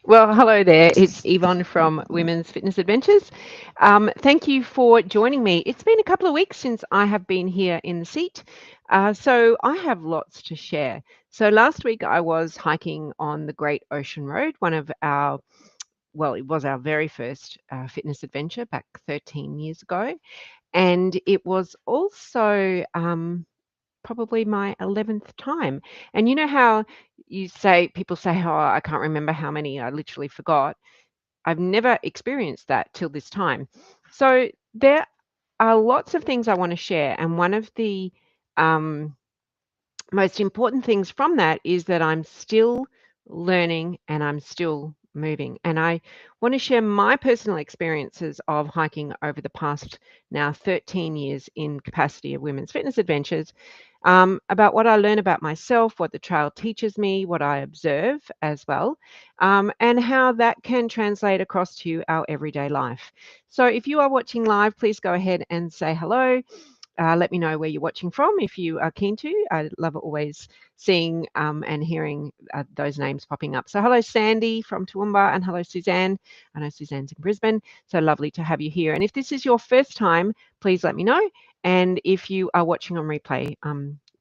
Well, hello there. It's Yvonne from Women's Fitness Adventures. Thank you for joining me. It's been a couple of weeks since I have been here in the seat, so I have lots to share. So last week I was hiking on the Great Ocean Road, one of our, well, it was our very first fitness adventure back 13 years ago, and it was also probably my 11th time. And you know how people say, oh, I can't remember how many, I literally forgot. I've never experienced that till this time. So there are lots of things I want to share. And one of the um, most important things from that is that I'm still learning and I'm still moving. And I want to share my personal experiences of hiking over the past now 13 years in capacity of Women's Fitness Adventures, about what I learn about myself, what the trail teaches me, what I observe as well, and how that can translate across to our everyday life. So if you are watching live, please go ahead and say hello. Let me know where you're watching from if you are keen to. I love always seeing and hearing those names popping up. So hello, Sandy from Toowoomba, and hello, Suzanne. I know Suzanne's in Brisbane. So lovely to have you here. And if this is your first time, please let me know. And if you are watching on replay,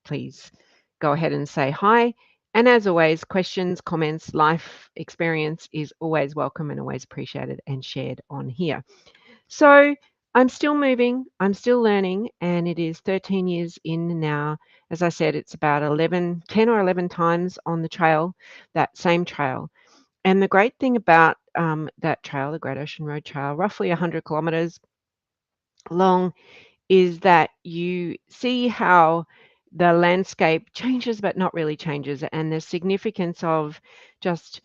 please go ahead and say hi. And as always, questions, comments, life experience is always welcome and always appreciated and shared on here. So I'm still moving, I'm still learning, and it is 13 years in now. As I said, it's about 10 or 11 times on the trail, that same trail. And the great thing about that trail, the Great Ocean Road Trail, roughly 100 kilometres long, is that you see how the landscape changes, but not really changes, and the significance of just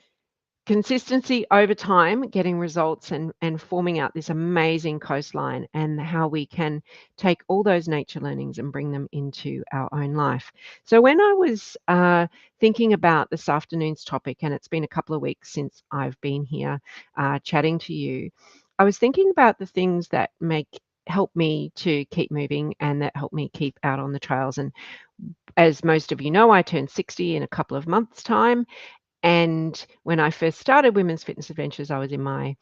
consistency over time, getting results and forming out this amazing coastline, and how we can take all those nature learnings and bring them into our own life. So when I was thinking about this afternoon's topic, and it's been a couple of weeks since I've been here chatting to you, I was thinking about the things that help me to keep moving and that help me keep out on the trails. And as most of you know, I turned 60 in a couple of months' time. And when I first started Women's Fitness Adventures, I was in my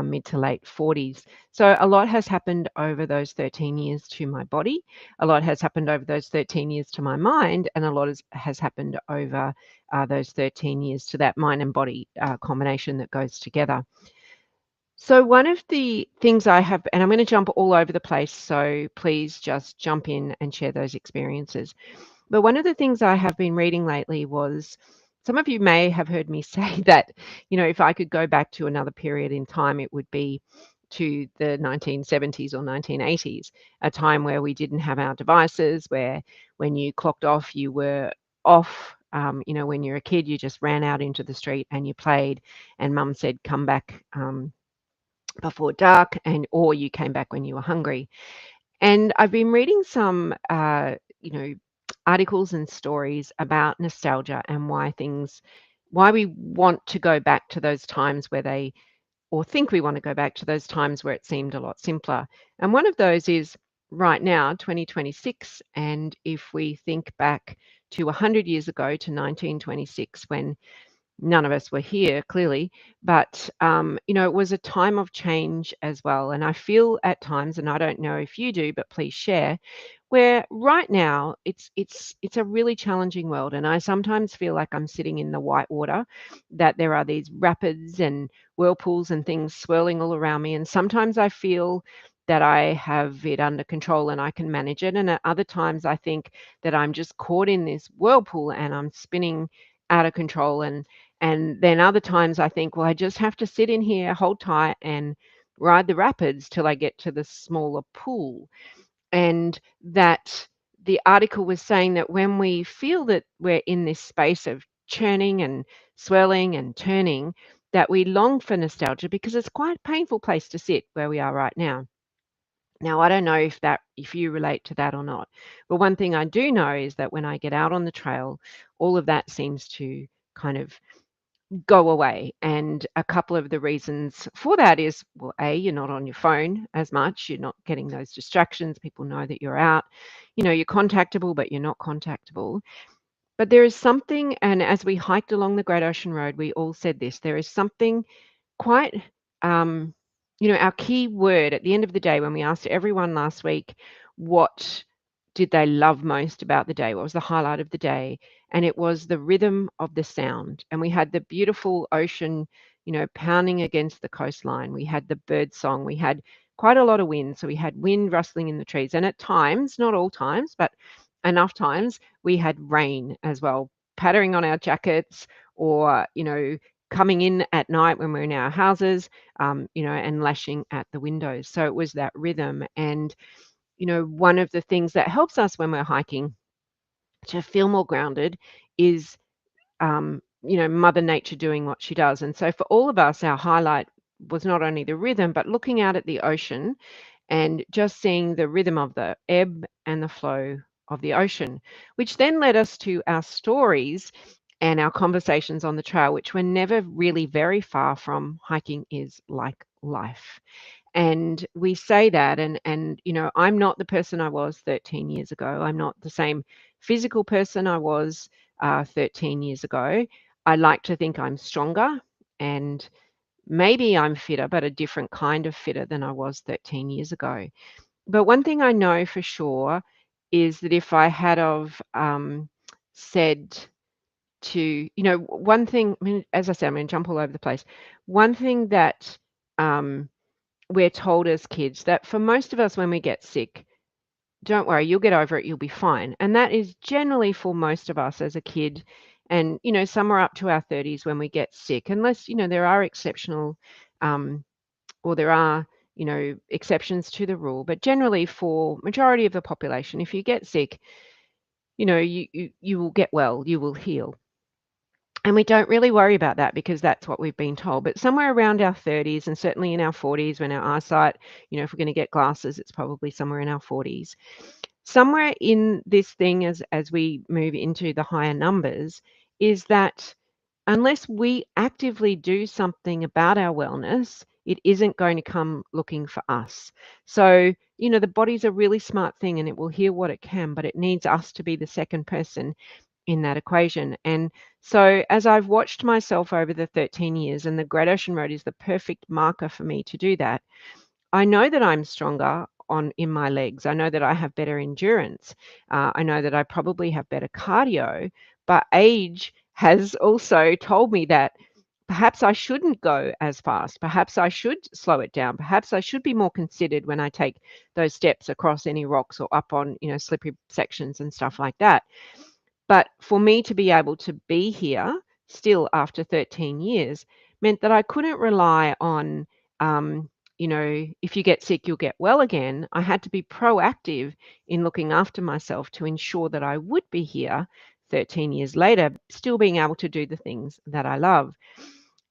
mid to late 40s. So a lot has happened over those 13 years to my body. A lot has happened over those 13 years to my mind. And a lot has happened over those 13 years to that mind and body combination that goes together. So one of the things I have, and I'm going to jump all over the place, so please just jump in and share those experiences. But one of the things I have been reading lately was, some of you may have heard me say that, if I could go back to another period in time, it would be to the 1970s or 1980s, a time where we didn't have our devices, where when you clocked off, you were off. When you're a kid, you just ran out into the street and you played, and mum said, come back before dark, or you came back when you were hungry. And I've been reading some, articles and stories about nostalgia and why we want to go back to those times or think we want to go back to those times where it seemed a lot simpler. And one of those is right now, 2026. And if we think back to 100 years ago, to 1926, when none of us were here, clearly, but it was a time of change as well. And I feel at times, and I don't know if you do, but please share, where right now it's a really challenging world, and I sometimes feel like I'm sitting in the white water, that there are these rapids and whirlpools and things swirling all around me, and sometimes I feel that I have it under control and I can manage it, and at other times I think that I'm just caught in this whirlpool and I'm spinning out of control. And then other times I think, well, I just have to sit in here, hold tight, and ride the rapids till I get to the smaller pool. And that the article was saying that when we feel that we're in this space of churning and swelling and turning, that we long for nostalgia, because it's quite a painful place to sit where we are right now. Now, I don't know if you relate to that or not, but one thing I do know is that when I get out on the trail, all of that seems to kind of go away. And a couple of the reasons for that is, well, A, you're not on your phone as much, you're not getting those distractions, people know that you're out, you're contactable, but you're not contactable. But there is something, and as we hiked along the Great Ocean Road, we all said this, there is something quite, um, our key word at the end of the day when we asked everyone last week, what did they love most about the day? What was the highlight of the day? And it was the rhythm of the sound. And we had the beautiful ocean, pounding against the coastline. We had the bird song. We had quite a lot of wind. So we had wind rustling in the trees. And at times, not all times, but enough times, we had rain as well, pattering on our jackets or, coming in at night when we're in our houses, and lashing at the windows. So it was that rhythm. And, one of the things that helps us when we're hiking to feel more grounded is, Mother Nature doing what she does. And so for all of us, our highlight was not only the rhythm, but looking out at the ocean and just seeing the rhythm of the ebb and the flow of the ocean, which then led us to our stories and our conversations on the trail, which were never really very far from hiking is like life. And we say that, and I'm not the person I was 13 years ago. I'm not the same physical person I was 13 years ago. I like to think I'm stronger and maybe I'm fitter, but a different kind of fitter than I was 13 years ago. But one thing I know for sure is that if I had of said to, one thing, I mean, as I said, I'm going to jump all over the place. One thing that um, we're told as kids that for most of us, when we get sick, don't worry, you'll get over it, you'll be fine. And that is generally for most of us as a kid. And, some are up to our 30s when we get sick, unless, there are exceptional um, or there are, exceptions to the rule. But generally, for majority of the population, if you get sick, you will get well, you will heal. And we don't really worry about that because that's what we've been told. But somewhere around our 30s and certainly in our 40s, when our eyesight, if we're going to get glasses, it's probably somewhere in our 40s. Somewhere in this thing, as we move into the higher numbers, is that unless we actively do something about our wellness, it isn't going to come looking for us. So, the body's a really smart thing and it will heal what it can, but it needs us to be the second person in that equation. And so, as I've watched myself over the 13 years, and the Great Ocean Road is the perfect marker for me to do that, I know that I'm stronger in my legs. I know that I have better endurance. I know that I probably have better cardio, but age has also told me that perhaps I shouldn't go as fast. Perhaps I should slow it down. Perhaps I should be more considered when I take those steps across any rocks or up on, slippery sections and stuff like that. But for me to be able to be here still after 13 years meant that I couldn't rely on, if you get sick, you'll get well again. I had to be proactive in looking after myself to ensure that I would be here 13 years later, still being able to do the things that I love.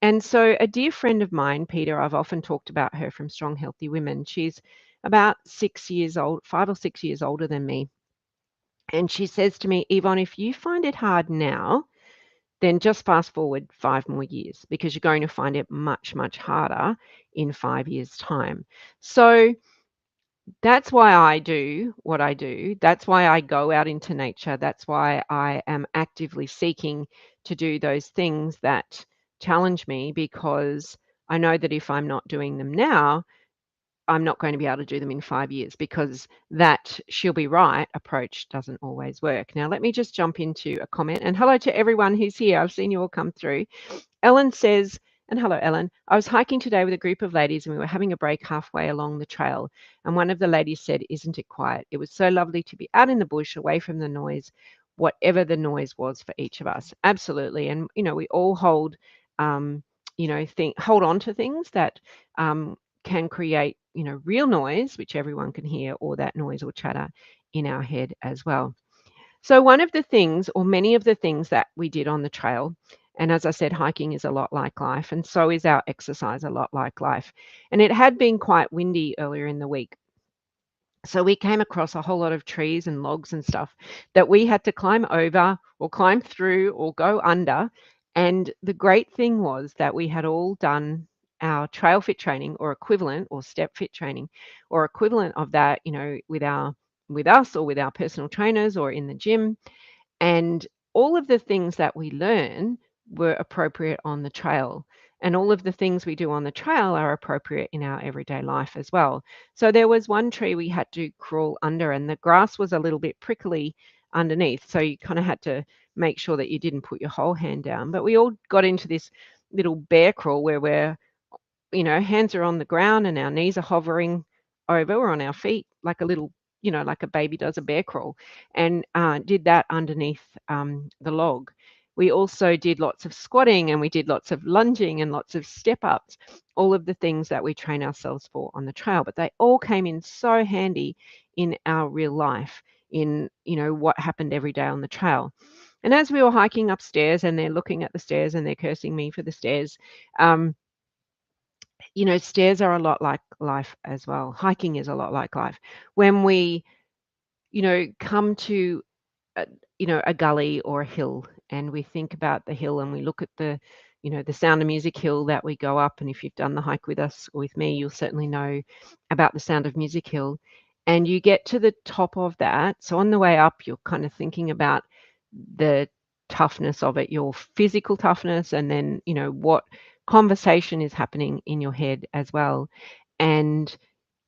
And so, a dear friend of mine, Peter, I've often talked about her from Strong Healthy Women. She's about 6 years old, 5 or 6 years older than me. And she says to me, Yvonne, if you find it hard now, then just fast forward 5 more years because you're going to find it much, much harder in 5 years' time. So that's why I do what I do. That's why I go out into nature. That's why I am actively seeking to do those things that challenge me, because I know that if I'm not doing them now, I'm not going to be able to do them in 5 years, because that she'll be right approach doesn't always work. Now, let me just jump into a comment, and hello to everyone who's here. I've seen you all come through. Ellen says, and hello, Ellen. I was hiking today with a group of ladies and we were having a break halfway along the trail. And one of the ladies said, "Isn't it quiet? It was so lovely to be out in the bush, away from the noise, whatever the noise was for each of us." Absolutely. And, we all hold, hold on to things that can create, real noise, which everyone can hear, or that noise or chatter in our head as well. So one of the things, or many of the things that we did on the trail, and as I said, hiking is a lot like life, and so is our exercise a lot like life. And it had been quite windy earlier in the week. So we came across a whole lot of trees and logs and stuff that we had to climb over or climb through or go under. And the great thing was that we had all done our trail fit training or equivalent, or step fit training or equivalent of that, with us or with our personal trainers or in the gym. And all of the things that we learn were appropriate on the trail. And all of the things we do on the trail are appropriate in our everyday life as well. So there was one tree we had to crawl under, and the grass was a little bit prickly underneath. So you kind of had to make sure that you didn't put your whole hand down. But we all got into this little bear crawl where we're, hands are on the ground and our knees are hovering over or on our feet like a little, like a baby does a bear crawl, and did that underneath the log. We also did lots of squatting, and we did lots of lunging and lots of step ups, all of the things that we train ourselves for on the trail. But they all came in so handy in our real life, in, what happened every day on the trail. And as we were hiking upstairs and they're looking at the stairs and they're cursing me for the stairs, um, stairs are a lot like life as well. Hiking is a lot like life. When we, come to a, a gully or a hill, and we think about the hill and we look at the Sound of Music hill that we go up. And if you've done the hike with us or with me, you'll certainly know about the Sound of Music hill. And you get to the top of that. So on the way up, you're kind of thinking about the toughness of it, your physical toughness, and then, what conversation is happening in your head as well. And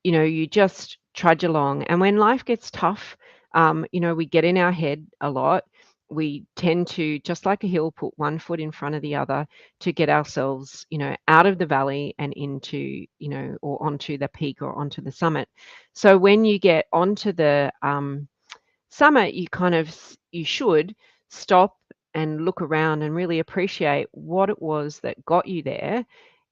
you just trudge along. And when life gets tough, we get in our head a lot. We tend to, just like a hill, put one foot in front of the other to get ourselves, out of the valley and into, or onto the peak or onto the summit. So when you get onto the summit, you should stop and look around and really appreciate what it was that got you there.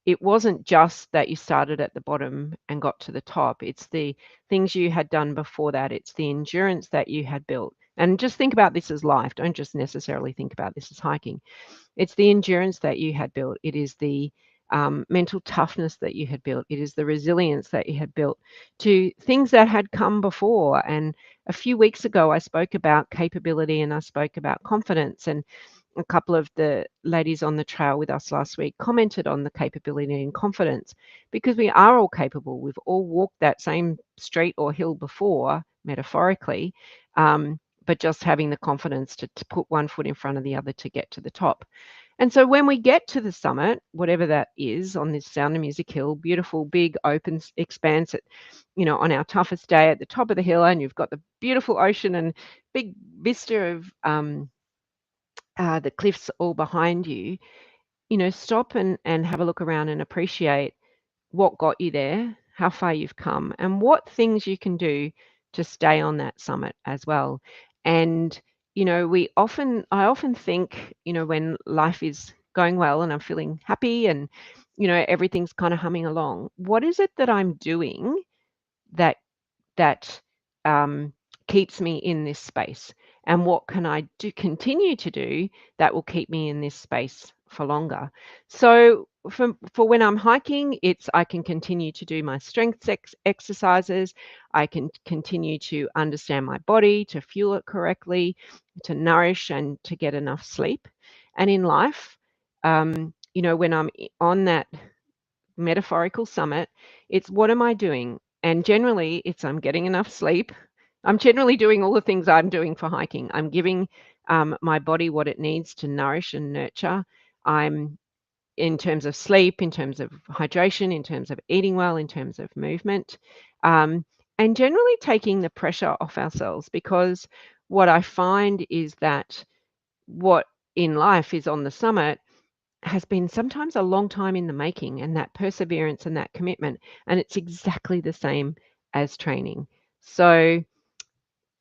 It wasn't just that you started at the bottom and got to the top. It's the things you had done before that. It's the endurance that you had built. And just think about this as life. Don't just necessarily think about this as hiking. It's the endurance that you had built. It is the mental toughness that you had built. It is the resilience that you had built to things that had come before. And a few weeks ago, I spoke about capability and I spoke about confidence. And a couple of the ladies on the trail with us last week commented on the capability and confidence, because we are all capable. We've all walked that same street or hill before, metaphorically, but just having the confidence to put one foot in front of the other to get to the top. And so when we get to the summit, whatever that is on this Sound of Music hill, beautiful, big, open expanse at, on our toughest day at the top of the hill, and you've got the beautiful ocean and big vista of the cliffs all behind you, stop and have a look around and appreciate what got you there, how far you've come, and what things you can do to stay on that summit as well. And, I often think, when life is going well and I'm feeling happy and, everything's kind of humming along, what is it that I'm doing that that um, keeps me in this space, and what can I do continue to do that will keep me in this space for longer. So for when I'm hiking, it's I can continue to do my strength exercises. I can continue to understand my body, to fuel it correctly, to nourish and to get enough sleep. And in life, when I'm on that metaphorical summit, it's what am I doing? And generally, it's I'm getting enough sleep. I'm generally doing all the things I'm doing for hiking. I'm giving my body what it needs to nourish and nurture. I'm in terms of sleep, in terms of hydration, in terms of eating well, in terms of movement, um, and generally taking the pressure off ourselves. Because what I find is that what in life is on the summit has been sometimes a long time in the making, and that perseverance and that commitment. And it's exactly the same as training. So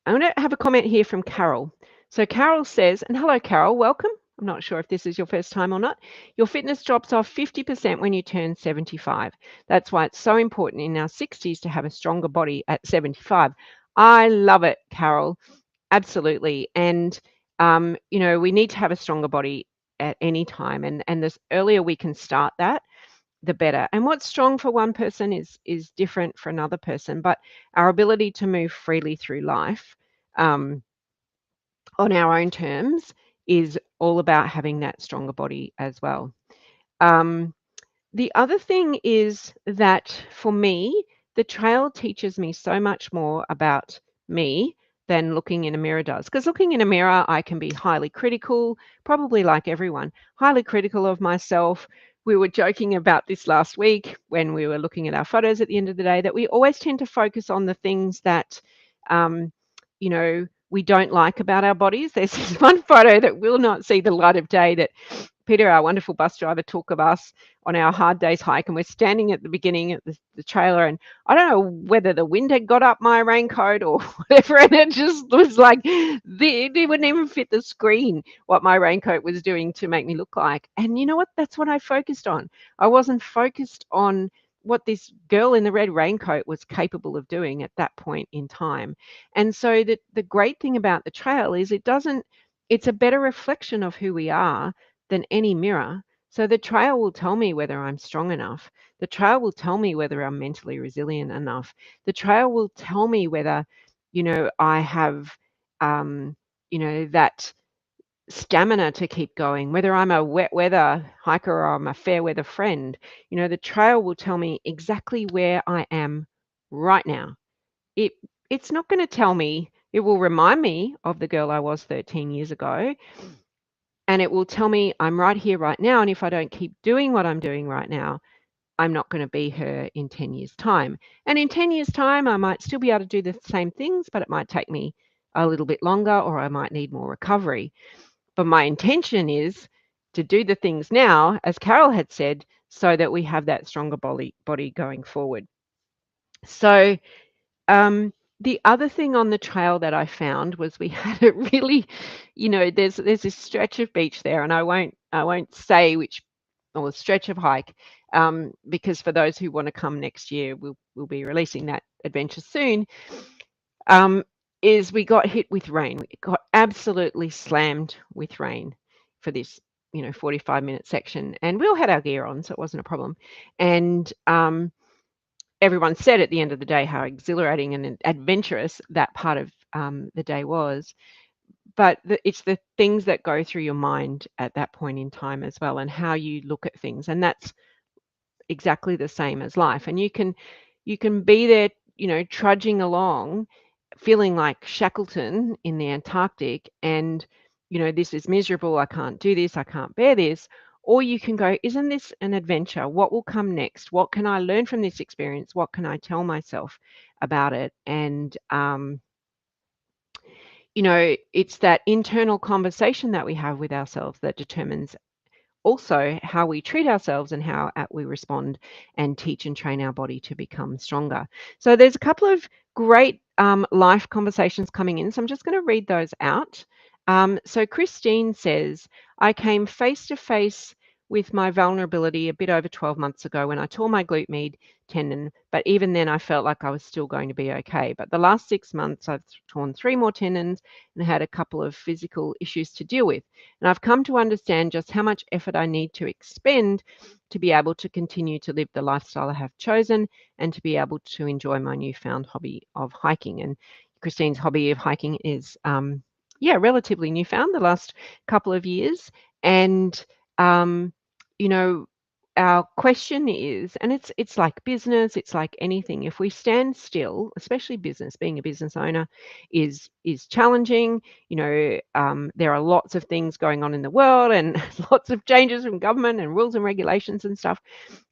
I'm going to have a comment here from Carol. So Carol says, and hello, Carol, welcome. I'm not sure if this is your first time or not. Your fitness drops off 50% when you turn 75. That's why it's so important in our 60s to have a stronger body at 75. I love it, Carol. Absolutely. And, we need to have a stronger body at any time. And the earlier we can start that, the better. And what's strong for one person is different for another person. But our ability to move freely through life um, on our own terms is all about having that stronger body as well. Um, the other thing is that for me, the trail teaches me so much more about me than looking in a mirror does. Because looking in a mirror, I can be highly critical, probably like everyone, highly critical of myself. We were joking about this last week when we were looking at our photos at the end of the day, that we always tend to focus on the things that, um, we don't like about our bodies. There's this one photo that will not see the light of day that Peter, our wonderful bus driver, took of us on our hard day's hike, and we're standing at the beginning at the trailer, and I don't know whether the wind had got up my raincoat or whatever, and it just was like it wouldn't even fit the screen what my raincoat was doing to make me look like. And you know what? That's what I focused on. I wasn't focused on what this girl in the red raincoat was capable of doing at that point in time. And so the great thing about the trail is it's a better reflection of who we are than any mirror. So the trail will tell me whether I'm strong enough. The trail will tell me whether I'm mentally resilient enough. The trail will tell me whether, I have, that stamina to keep going, whether I'm a wet weather hiker or I'm a fair weather friend. The trail will tell me exactly where I am right now. It it's not going to tell me, it will remind me of the girl I was 13 years ago, and it will tell me I'm right here right now, and if I don't keep doing what I'm doing right now, I'm not going to be her in 10 years time. And in 10 years time, I might still be able to do the same things, but it might take me a little bit longer, or I might need more recovery. But my intention is to do the things now, as Carol had said, so that we have that stronger body going forward. So the other thing on the trail that I found was we had a really, there's this stretch of beach there, and I won't say which, or stretch of hike, because for those who want to come next year, we'll be releasing that adventure soon. Um, is we got hit with rain. We got absolutely slammed with rain for this, 45-minute section, and we all had our gear on, so it wasn't a problem. And everyone said at the end of the day how exhilarating and adventurous that part of the day was. But it's the things that go through your mind at that point in time as well, and how you look at things. And that's exactly the same as life. And you can be there, trudging along, feeling like Shackleton in the Antarctic, and this is miserable, I can't do this, I can't bear this. Or you can go, isn't this an adventure? What will come next? What can I learn from this experience? What can I tell myself about it? And it's that internal conversation that we have with ourselves that determines also how we treat ourselves and how we respond and teach and train our body to become stronger. So there's a couple of great life conversations coming in. So I'm just going to read those out. So Christine says, I came face to face with my vulnerability a bit over 12 months ago when I tore my glute med tendon, but even then I felt like I was still going to be okay. But the last 6 months I've torn 3 more tendons and had a couple of physical issues to deal with. And I've come to understand just how much effort I need to expend to be able to continue to live the lifestyle I have chosen and to be able to enjoy my newfound hobby of hiking. And Christine's hobby of hiking is, relatively newfound the last couple of years. And, you know, our question is, and it's like business, it's like anything. If we stand still, especially business, being a business owner is challenging. There are lots of things going on in the world, and lots of changes from government and rules and regulations and stuff.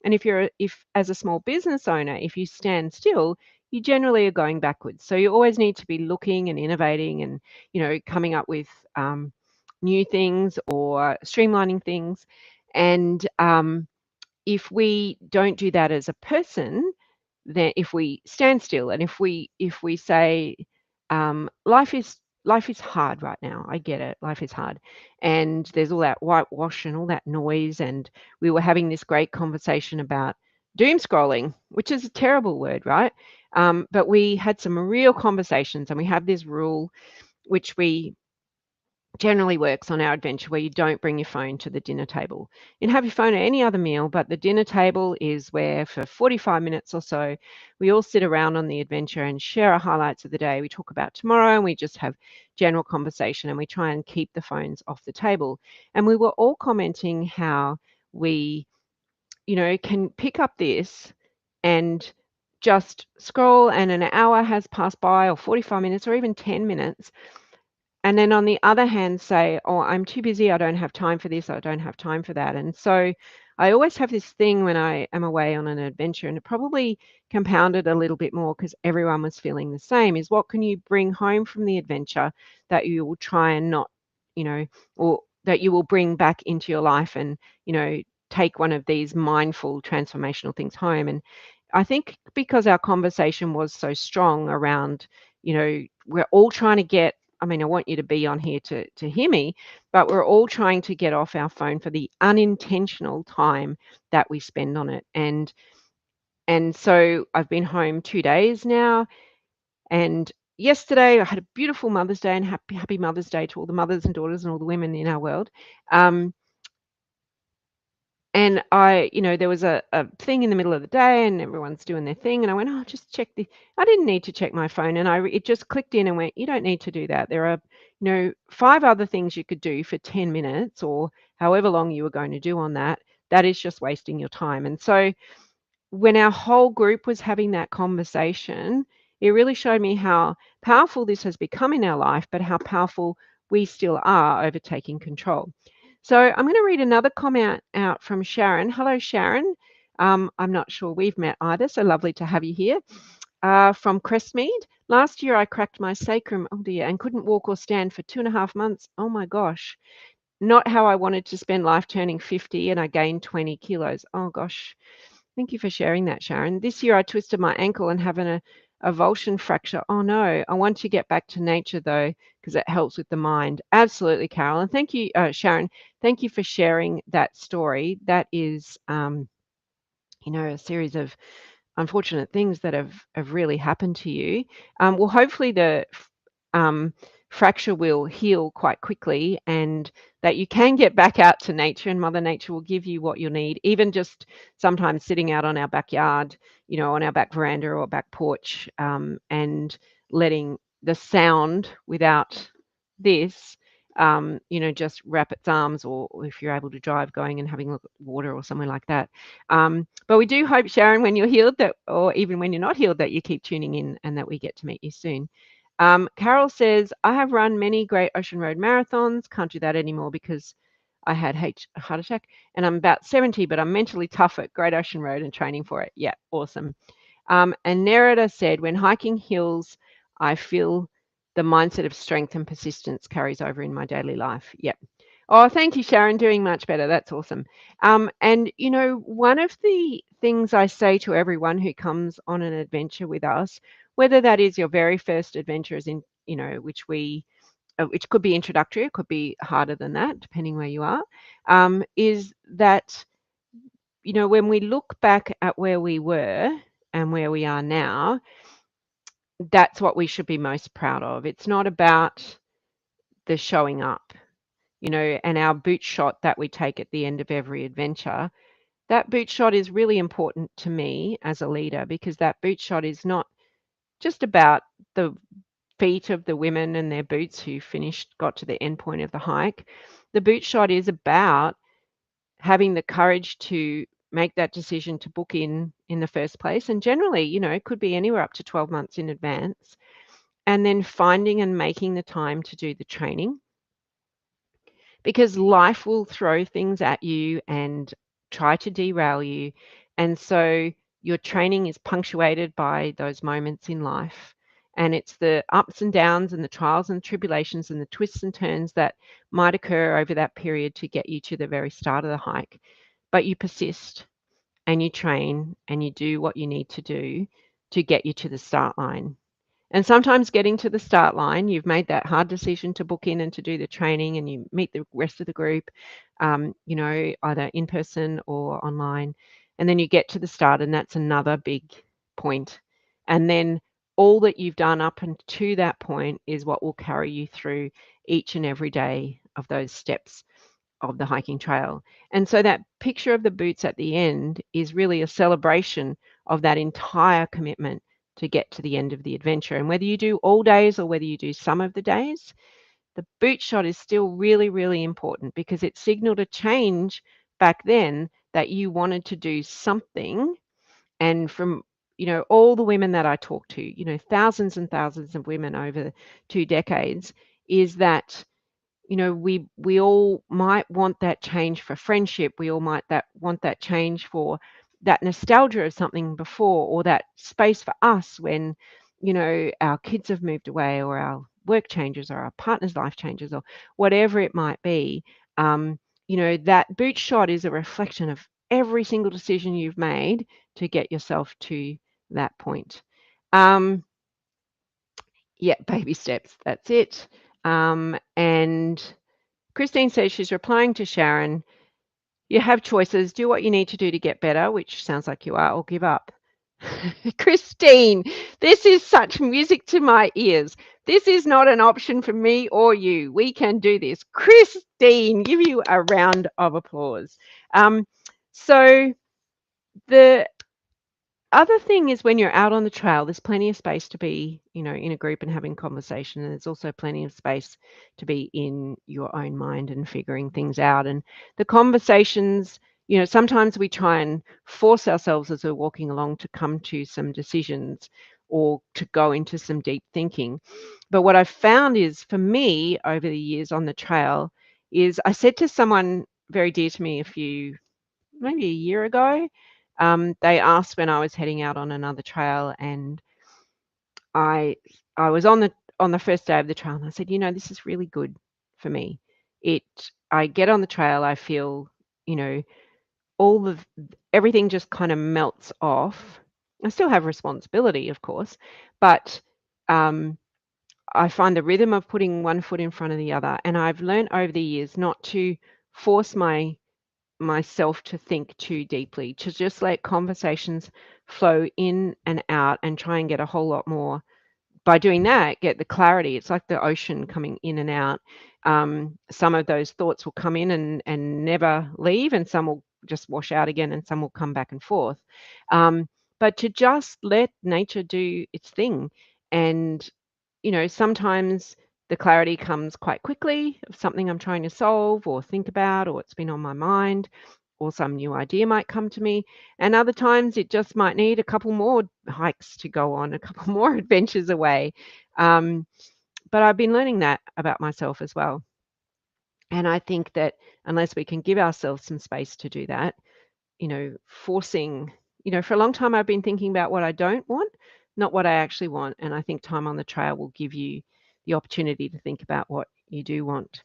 And if as a small business owner, if you stand still, you generally are going backwards. So you always need to be looking and innovating, and coming up with new things or streamlining things. And if we don't do that as a person, then if we stand still and if we say, life is hard right now. I get it. Life is hard. And there's all that whitewash and all that noise. And we were having this great conversation about doom scrolling, which is a terrible word, right? But we had some real conversations, and we have this rule which we generally works on our adventure, where you don't bring your phone to the dinner table. You can have your phone at any other meal, but the dinner table is where for 45 minutes or so, we all sit around on the adventure and share our highlights of the day. We talk about tomorrow, and we just have general conversation, and we try and keep the phones off the table. And we were all commenting how we, can pick up this and just scroll and an hour has passed by, or 45 minutes, or even 10 minutes, and then on the other hand say, oh, I'm too busy, I don't have time for this, I don't have time for that. And so I always have this thing when I am away on an adventure, and it probably compounded a little bit more because everyone was feeling the same, is what can you bring home from the adventure that you will try and not, you know, or that you will bring back into your life, and take one of these mindful transformational things home. And I think because our conversation was so strong around, we're all trying to get, I mean, I want you to be on here to hear me, but we're all trying to get off our phone for the unintentional time that we spend on it. And so I've been home 2 days now, and yesterday I had a beautiful Mother's Day, and happy Mother's Day to all the mothers and daughters and all the women in our world. Um, and there was a thing in the middle of the day, and everyone's doing their thing, and I went, oh, just check the. I didn't need to check my phone, and it just clicked in and went, you don't need to do that. There are, 5 other things you could do for 10 minutes or however long you were going to do on that. That is just wasting your time. And so when our whole group was having that conversation, it really showed me how powerful this has become in our life, but how powerful we still are over taking control. So I'm going to read another comment out from Sharon. Hello, Sharon. I'm not sure we've met either, so lovely to have you here. From Crestmead. Last year I cracked my sacrum, oh dear, and couldn't walk or stand for 2.5 months. Oh my gosh. Not how I wanted to spend life, turning 50, and I gained 20 kilos. Oh gosh. Thank you for sharing that, Sharon. This year I twisted my ankle and having a avulsion fracture. Oh no, I want to get back to nature though, because it helps with the mind. Absolutely, Carol. And thank you, Sharon. Thank you for sharing that story. That is, a series of unfortunate things that have really happened to you. Well, hopefully um, fracture will heal quite quickly, and that you can get back out to nature, and Mother Nature will give you what you'll need, even just sometimes sitting out on our backyard, on our back veranda or back porch, and letting the sound without this, just wrap its arms, or if you're able to drive, going and having a look at water or somewhere like that. But we do hope, Sharon, when you're healed, that, or even when you're not healed, that you keep tuning in and that we get to meet you soon. Carol says, I have run many Great Ocean Road marathons. Can't do that anymore because I had a heart attack, and I'm about 70, but I'm mentally tough at Great Ocean Road and training for it. Yeah, awesome. And Nerida said, when hiking hills, I feel the mindset of strength and persistence carries over in my daily life. Yep. Oh, thank you, Sharon. Doing much better. That's awesome. And, one of the things I say to everyone who comes on an adventure with us, whether that is your very first adventure, as in, which could be introductory, it could be harder than that, depending where you are, is that, when we look back at where we were and where we are now, that's what we should be most proud of. It's not about the showing up, and our boot shot that we take at the end of every adventure. That boot shot is really important to me as a leader, because that boot shot is not just about the feet of the women and their boots who got to the end point of the hike. The boot shot is about having the courage to make that decision to book in the first place. And generally, it could be anywhere up to 12 months in advance. And then finding and making the time to do the training, because life will throw things at you and try to derail you. And so your training is punctuated by those moments in life. And it's the ups and downs and the trials and tribulations and the twists and turns that might occur over that period to get you to the very start of the hike. But you persist and you train and you do what you need to do to get you to the start line. And sometimes getting to the start line, you've made that hard decision to book in and to do the training, and you meet the rest of the group, either in person or online. And then you get to the start, and that's another big point. And then all that you've done up and to that point is what will carry you through each and every day of those steps of the hiking trail. And so that picture of the boots at the end is really a celebration of that entire commitment to get to the end of the adventure. And whether you do all days or whether you do some of the days, the boot shot is still really, really important, because it signaled a change back then that you wanted to do something. And from all the women that I talk to, thousands and thousands of women over 2 decades, is that we all might want that change for friendship. We all might that want that change for that nostalgia of something before, or that space for us when our kids have moved away, or our work changes, or our partner's life changes, or whatever it might be. That boot shot is a reflection of every single decision you've made to get yourself to that point. Yeah, baby steps, that's it. And Christine says she's replying to Sharon. You have choices. Do what you need to do to get better, which sounds like you are, or give up. Christine, this is such music to my ears. This is not an option for me or you. We can do this. Christine, give you a round of applause. So the other thing is, when you're out on the trail, there's plenty of space to be, in a group and having conversation. And there's also plenty of space to be in your own mind and figuring things out. And the conversations, sometimes we try and force ourselves as we're walking along to come to some decisions or to go into some deep thinking. But what I've found is, for me, over the years on the trail, is I said to someone very dear to me maybe a year ago. They asked when I was heading out on another trail, and I was on the first day of the trail, and I said, this is really good for me. I get on the trail, I feel, you know, all of everything just kind of melts off. I still have responsibility, of course, but I find the rhythm of putting one foot in front of the other, and I've learned over the years not to force myself to think too deeply, to just let conversations flow in and out, and try and get a whole lot more. By doing that, get the clarity. It's like the ocean coming in and out. Some of those thoughts will come in and never leave, and some will just wash out again, and some will come back and forth. But to just let nature do its thing. And sometimes the clarity comes quite quickly of something I'm trying to solve or think about, or it's been on my mind, or some new idea might come to me. And other times it just might need a couple more hikes to go on, a couple more adventures away. Um, but I've been learning that about myself as well. And I think that unless we can give ourselves some space to do that, forcing, for a long time I've been thinking about what I don't want, not what I actually want. And I think time on the trail will give you the opportunity to think about what you do want.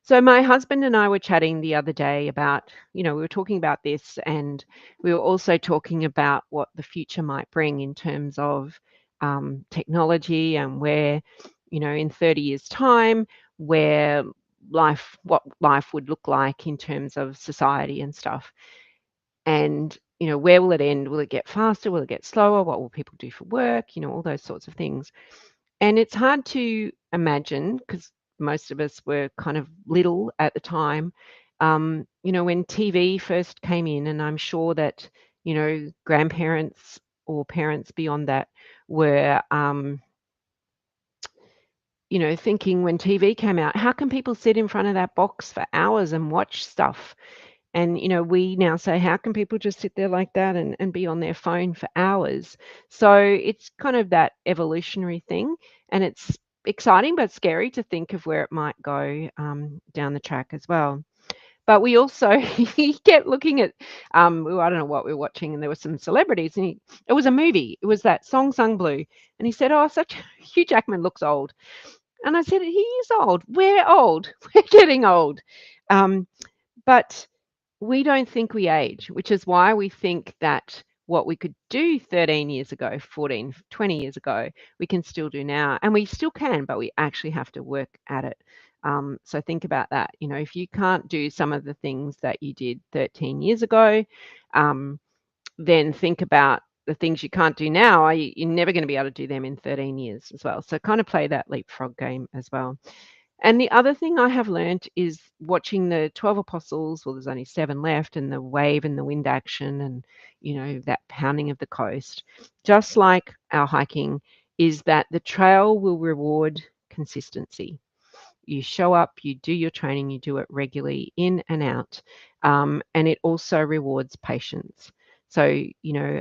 So my husband and I were chatting the other day about, we were talking about this, and we were also talking about what the future might bring in terms of technology, and where, in 30 years' time, what life would look like in terms of society and stuff. And, where will it end? Will it get faster? Will it get slower? What will people do for work? All those sorts of things. And it's hard to imagine, because most of us were kind of little at the time, when TV first came in. And I'm sure that, grandparents or parents beyond that were, thinking when TV came out, how can people sit in front of that box for hours and watch stuff? And, we now say, how can people just sit there like that and be on their phone for hours? So it's kind of that evolutionary thing. And it's exciting but scary to think of where it might go down the track as well. But we also, he kept looking at, I don't know what we were watching, and there were some celebrities, and it was a movie. It was that Song Sung Blue. And he said, Hugh Jackman looks old. And I said, he is old. We're old. We're getting old. But we don't think we age, which is why we think that what we could do 13 years ago, 14, 20 years ago, we can still do now. And we still can, but we actually have to work at it. So think about that. If you can't do some of the things that you did 13 years ago, then think about the things you can't do now. You're never going to be able to do them in 13 years as well. So kind of play that leapfrog game as well. And the other thing I have learned is watching the 12 apostles. Well, there's only 7 left, and the wave and the wind action, and that pounding of the coast, just like our hiking, is that the trail will reward consistency. You show up, you do your training, you do it regularly, in and out, and it also rewards patience. So,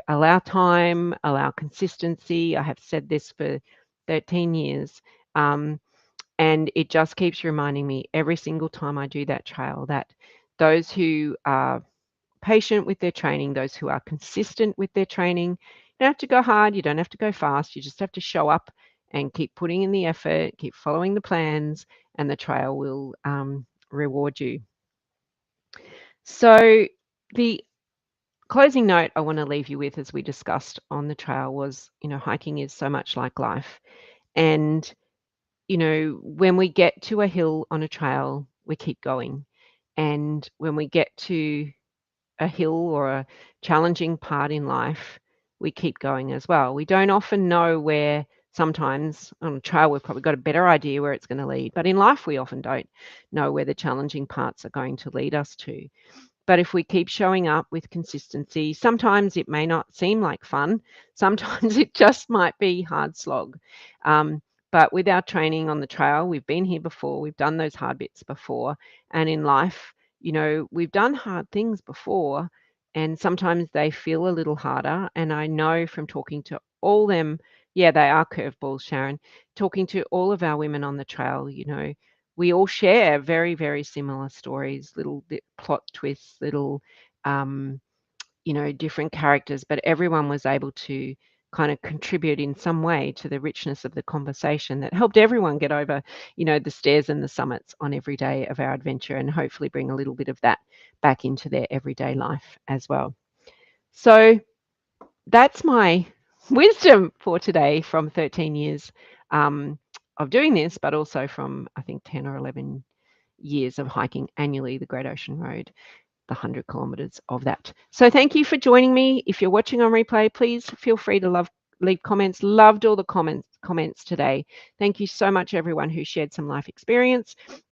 allow time, allow consistency. I have said this for 13 years. Um, and it just keeps reminding me every single time I do that trail that those who are patient with their training, those who are consistent with their training, you don't have to go hard, you don't have to go fast, you just have to show up and keep putting in the effort, keep following the plans, and the trail will reward you. So, the closing note I want to leave you with, as we discussed on the trail, was hiking is so much like life. And when we get to a hill on a trail, we keep going. And when we get to a hill or a challenging part in life, we keep going as well. We don't often know where, sometimes on a trail, we've probably got a better idea where it's going to lead. But in life, we often don't know where the challenging parts are going to lead us to. But if we keep showing up with consistency, sometimes it may not seem like fun. Sometimes it just might be hard slog. But with our training on the trail, we've been here before, we've done those hard bits before. And in life, we've done hard things before, and sometimes they feel a little harder. And I know from talking to all them, yeah, they are curveballs, Sharon, talking to all of our women on the trail, we all share very, very similar stories, little plot twists, little, um, different characters, but everyone was able to kind of contribute in some way to the richness of the conversation that helped everyone get over, the stairs and the summits on every day of our adventure, and hopefully bring a little bit of that back into their everyday life as well. So that's my wisdom for today from 13 years of doing this, but also from, I think, 10 or 11 years of hiking annually the Great Ocean Road, the 100 kilometres of that. So thank you for joining me. If you're watching on replay, please feel free to leave comments. Loved all the comments today. Thank you so much, everyone who shared some life experience.